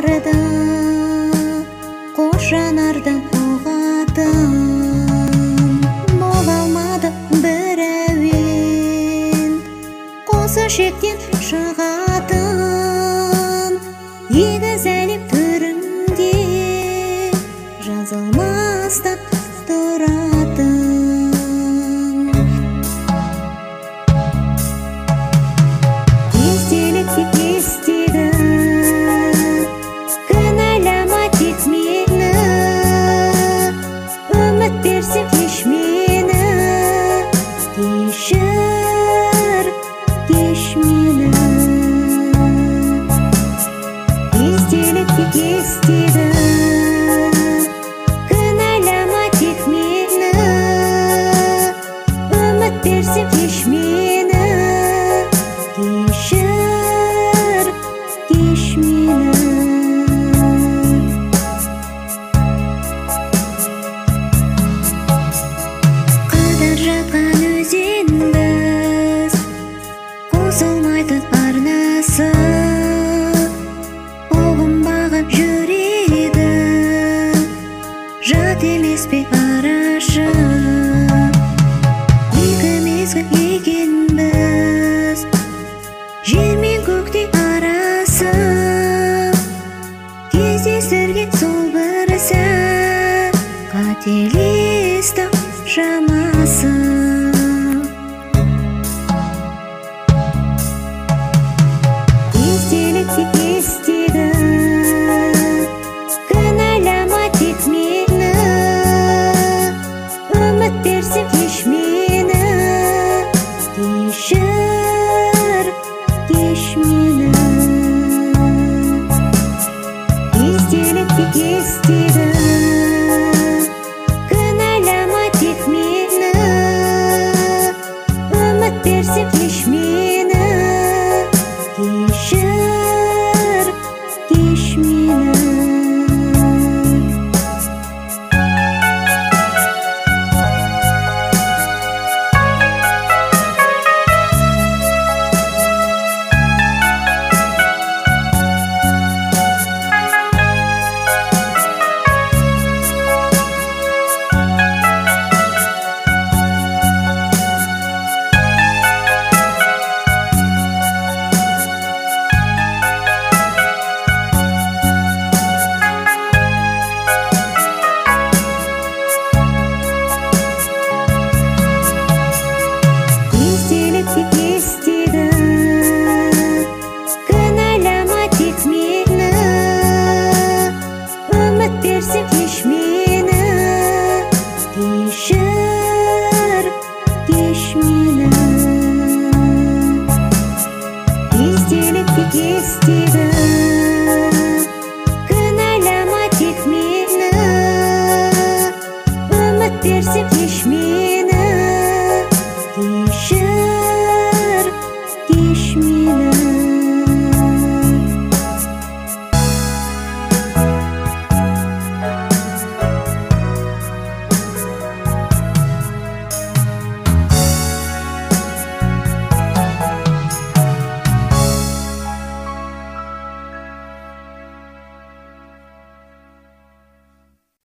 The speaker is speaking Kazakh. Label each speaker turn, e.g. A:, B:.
A: барыды, қош жанардан ұғатын. Бола алмады бір әуен, қосы шектен шығатын. Егіз әлем түрінде жазылмастан тұратын. Естелік тек естегі, кінәлама тек мені, үміт берсем кеш мені, кешір, кеш мені. Естелік тек естегі, кінәлама тек мені, үміт берсем кеш мені, кешір, кеш мені. Қыдыр жатқан өзенбіз, қосылмайтын арнасы, ұғынбаған жүрегі, жат емес пе арашы. Екі мезгіл екенбіз, жер мен көктей арасы, кездестірген сол бір сәт, қателестік шамасы. Естелік тек естегі, кінәлама тек мені, үміт берсем кеш мені, кешір, кеш мені. Естелік тек естегі,